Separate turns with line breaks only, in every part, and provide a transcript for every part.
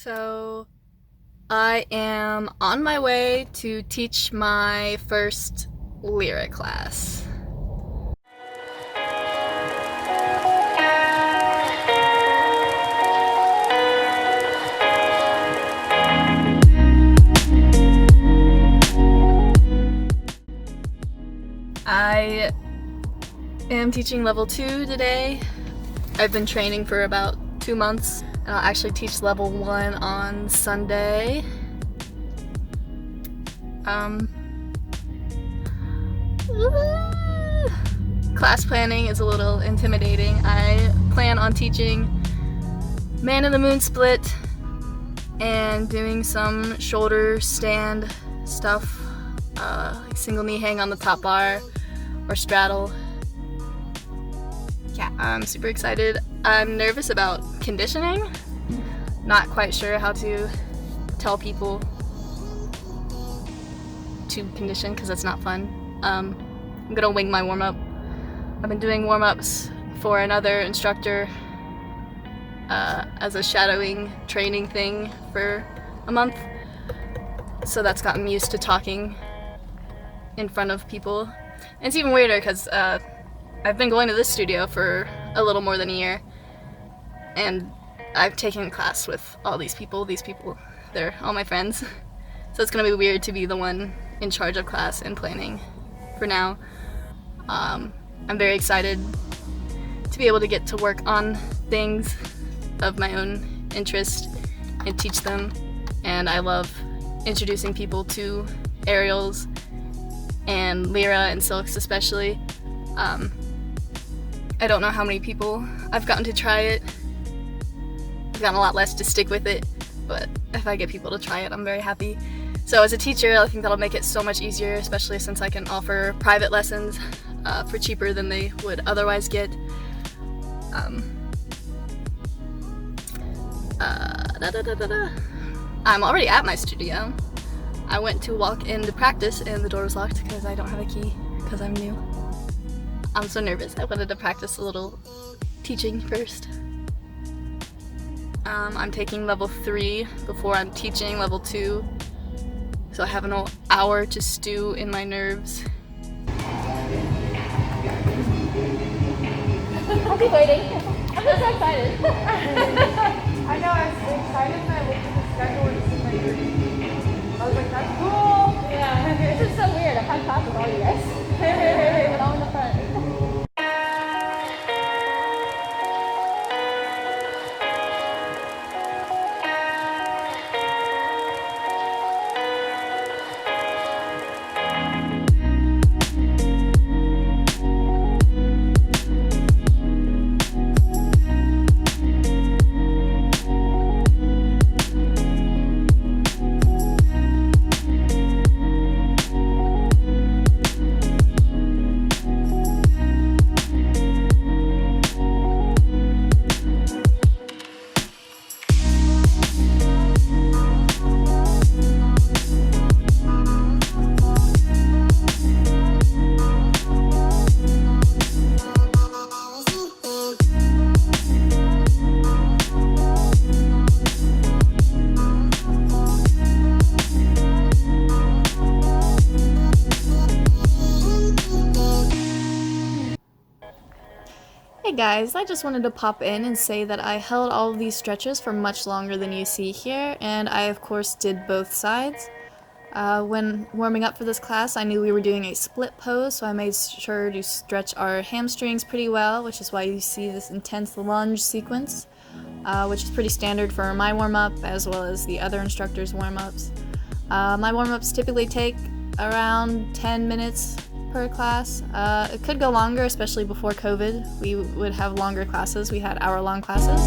So I am on my way to teach my first lyric class. I am teaching level 2 today. I've been training for about 2 months, and I'll actually teach level 1 on Sunday. Class planning is a little intimidating. I plan on teaching Man in the Moon Split and doing some shoulder stand stuff, like single knee hang on the top bar or straddle. Yeah, I'm super excited. I'm nervous about conditioning. Not quite sure how to tell people to condition because it's not fun. I'm gonna wing my warm-up. I've been doing warm-ups for another instructor as a shadowing training thing for a month. So that's gotten me used to talking in front of people. And it's even weirder because I've been going to this studio for a little more than a year, and I've taken a class with all these people. They're all my friends. So it's gonna be weird to be the one in charge of class and planning for now. I'm very excited to be able to get to work on things of my own interest and teach them. And I love introducing people to aerials and lyra and silks especially. I don't know how many people I've gotten to try it. I've gotten a lot less to stick with it, but if I get people to try it, I'm very happy. So as a teacher, I think that'll make it so much easier, especially since I can offer private lessons for cheaper than they would otherwise get. I'm already at my studio. I went to walk in to practice and the door was locked because I don't have a key because I'm new. I'm so nervous. I wanted to practice a little teaching first. I'm taking level 3 before I'm teaching level 2. So I have an hour to stew in my nerves.
I'll be waiting. I'm just so excited.
I know, I was excited when I looked at the schedule and see my grade. I was like, that's cool.
Yeah, this is so weird. I've had class with all you guys. But all in the front.
Hey guys, I just wanted to pop in and say that I held all of these stretches for much longer than you see here, and I of course did both sides. When warming up for this class, I knew we were doing a split pose, so I made sure to stretch our hamstrings pretty well, which is why you see this intense lunge sequence, which is pretty standard for my warm-up as well as the other instructors' warm-ups. My warm-ups typically take around 10 minutes per class. It could go longer, especially before COVID. We would have longer classes. We had hour-long classes.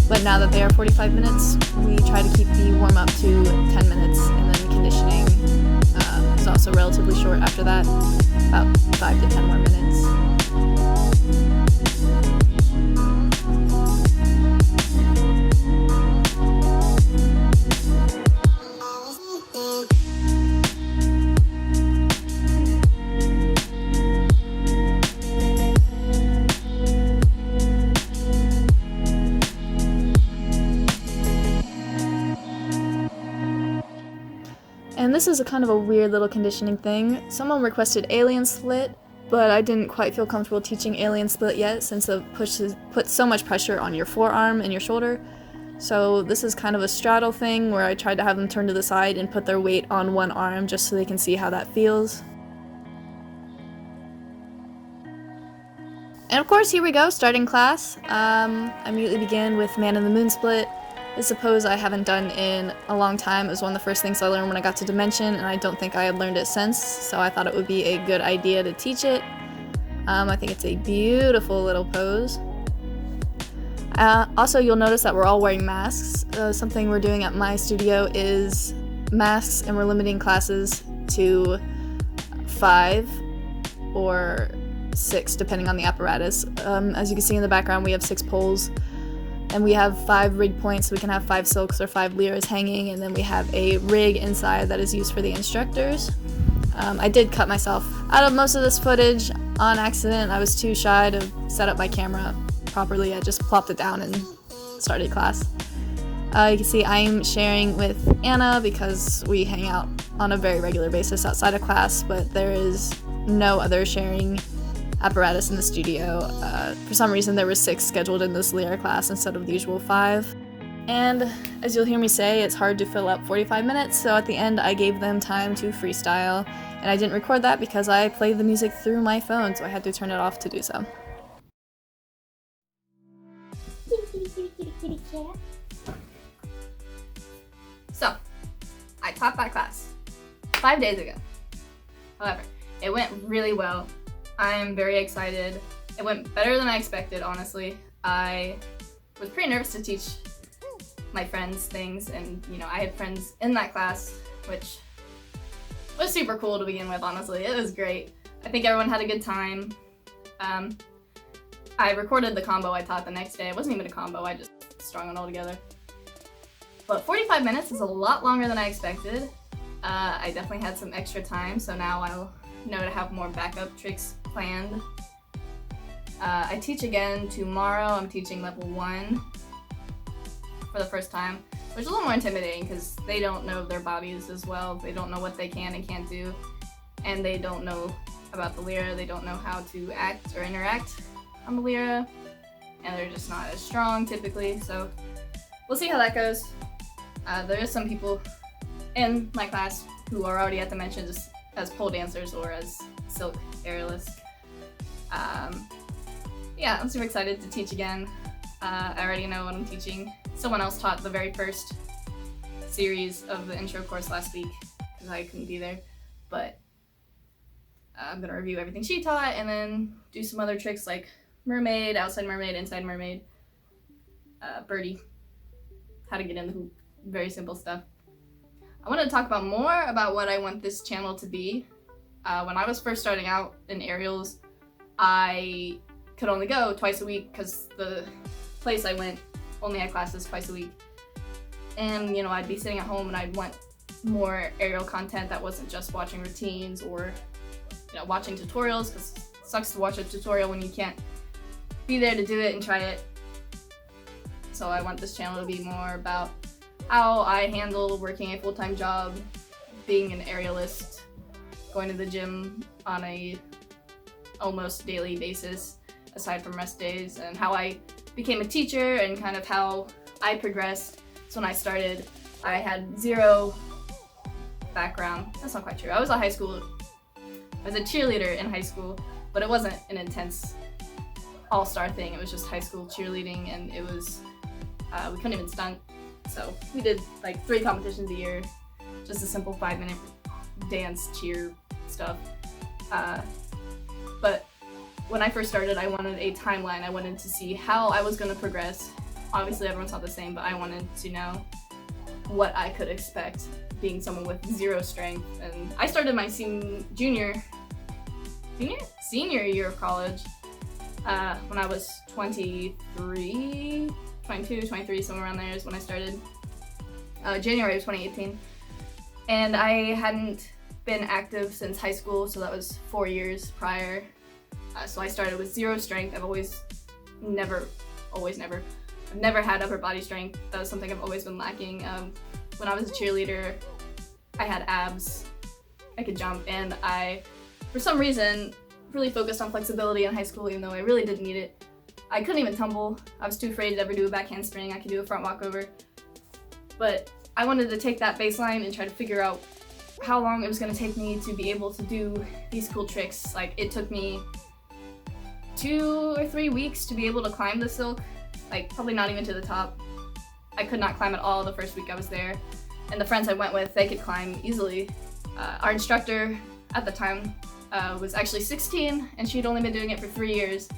But now that they are 45 minutes, we try to keep the warm-up to 10 minutes, and then conditioning is also relatively short after that, about 5 to 10 more minutes. And this is a kind of a weird little conditioning thing. Someone requested alien split, but I didn't quite feel comfortable teaching alien split yet since it puts so much pressure on your forearm and your shoulder. So this is kind of a straddle thing where I tried to have them turn to the side and put their weight on one arm just so they can see how that feels. And of course, here we go, starting class. I immediately begin with Man in the Moon split. It's a pose I haven't done in a long time. It was one of the first things I learned when I got to Dimension, and I don't think I had learned it since, so I thought it would be a good idea to teach it. I think it's a beautiful little pose. Also, you'll notice that we're all wearing masks. Something we're doing at my studio is masks, and we're limiting classes to 5 or 6, depending on the apparatus. As you can see in the background, we have 6 poles. And we have 5 rig points, so we can have 5 silks or 5 lyras hanging, and then we have a rig inside that is used for the instructors. I did cut myself out of most of this footage on accident. I was too shy to set up my camera properly. I just plopped it down and started class. You can see I'm sharing with Anna because we hang out on a very regular basis outside of class, but there is no other sharing apparatus in the studio. For some reason there were 6 scheduled in this lyra class instead of the usual 5. And as you'll hear me say, it's hard to fill up 45 minutes, so at the end I gave them time to freestyle. And I didn't record that because I played the music through my phone, so I had to turn it off to do so. So, I taught that class 5 days ago. However, it went really well. I'm very excited. It went better than I expected, honestly. I was pretty nervous to teach my friends things, and I had friends in that class, which was super cool to begin with, honestly. It was great. I think everyone had a good time. I recorded the combo I taught the next day. It wasn't even a combo, I just strung it all together. But 45 minutes is a lot longer than I expected. I definitely had some extra time, so now I'll know to have more backup tricks planned. I teach again tomorrow. I'm teaching level 1 for the first time, which is a little more intimidating because they don't know their bodies as well. They don't know what they can and can't do, and they don't know about the lyra. They don't know how to act or interact on the lyra, and they're just not as strong typically, so we'll see how that goes. There is some people in my class who are already at Dimension just as pole dancers or as silk aerialists. Yeah, I'm super excited to teach again. I already know what I'm teaching. Someone else taught the very first series of the intro course last week because I couldn't be there, but I'm gonna review everything she taught and then do some other tricks like mermaid, outside mermaid, inside mermaid, birdie, how to get in the hoop, very simple stuff. I want to talk about more about what I want this channel to be. When I was first starting out in aerials, I could only go twice a week because the place I went only had classes twice a week. And I'd be sitting at home and I'd want more aerial content that wasn't just watching routines or watching tutorials, because it sucks to watch a tutorial when you can't be there to do it and try it. So I want this channel to be more about how I handle working a full-time job, being an aerialist, going to the gym on a almost daily basis aside from rest days, and how I became a teacher and kind of how I progressed. So when I started, I had 0 background. That's not quite true. I was a cheerleader in high school, but it wasn't an intense all-star thing. It was just high school cheerleading, and it was, we couldn't even stunt. So we did like 3 competitions a year, just a simple 5-minute dance, cheer stuff. But when I first started, I wanted a timeline. I wanted to see how I was going to progress. Obviously everyone's not the same, but I wanted to know what I could expect being someone with 0 strength. And I started my senior year of college when I was 22, 23, somewhere around there is when I started. January of 2018. And I hadn't been active since high school, so that was 4 years prior. So I started with 0 strength. I've never had upper body strength. That was something I've always been lacking. When I was a cheerleader, I had abs, I could jump, and I, for some reason, really focused on flexibility in high school even though I really didn't need it. I couldn't even tumble. I was too afraid to ever do a back handspring. I could do a front walkover. But I wanted to take that baseline and try to figure out how long it was gonna take me to be able to do these cool tricks. Like, it took me 2 or 3 weeks to be able to climb the silk, like probably not even to the top. I could not climb at all the first week I was there. And the friends I went with, they could climb easily. Our instructor at the time was actually 16, and she'd only been doing it for 3 years.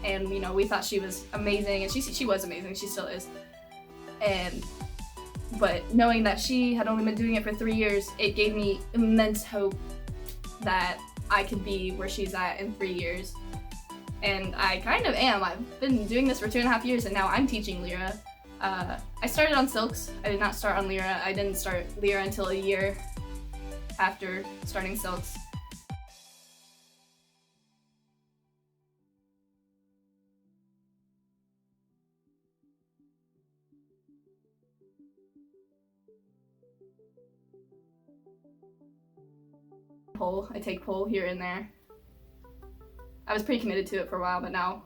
And you know, we thought she was amazing, and she was amazing, she still is. But knowing that she had only been doing it for 3 years, it gave me immense hope that I could be where she's at in 3 years. And I kind of am. I've been doing this for 2.5 years, and now I'm teaching Lyra. I started on silks. I did not start on Lyra. I didn't start Lyra until a year after starting silks. Pole. I take pole here and there. I was pretty committed to it for a while, but now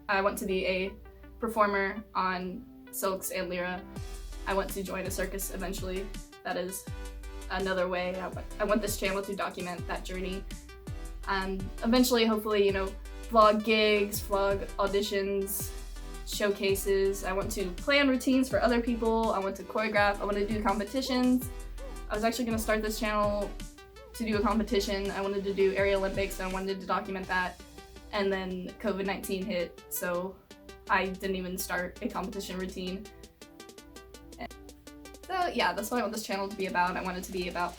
I want to be a performer on silks and Lyra. I want to join a circus eventually. That is another way. I want this channel to document that journey. And eventually, hopefully, you know, vlog gigs, vlog auditions, showcases. I want to plan routines for other people. I want to choreograph. I want to do competitions. I was actually going to start this channel to do a competition. I wanted to do Aerial Olympics, and I wanted to document that. And then COVID-19 hit, so I didn't even start a competition routine. So yeah, that's what I want this channel to be about. I want it to be about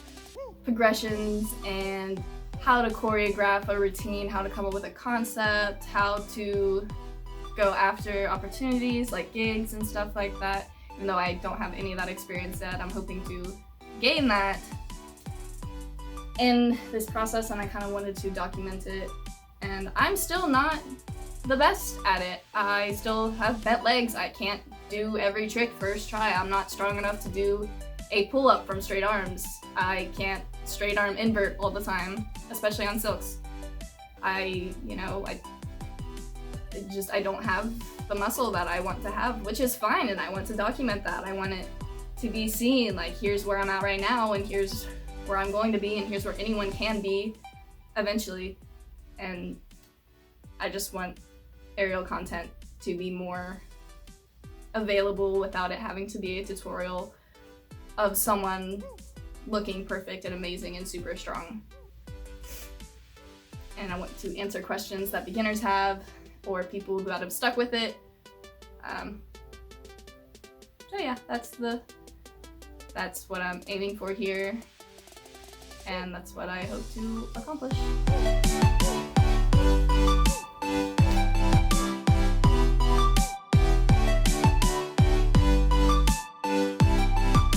progressions and how to choreograph a routine, how to come up with a concept, how to go after opportunities like gigs and stuff like that. Even though I don't have any of that experience yet, I'm hoping to gain that in this process, and I kind of wanted to document it. And I'm still not the best at it. I still have bent legs. I can't do every trick first try. I'm not strong enough to do a pull-up from straight arms. I can't straight arm invert all the time, especially on silks. I don't have the muscle that I want to have, which is fine, and I want to document that. I want it to be seen, like, here's where I'm at right now, and here's where I'm going to be, and here's where anyone can be eventually. And I just want aerial content to be more available without it having to be a tutorial of someone looking perfect and amazing and super strong. And I want to answer questions that beginners have or people who got stuck with it. So yeah, that's what I'm aiming for here, and that's what I hope to accomplish.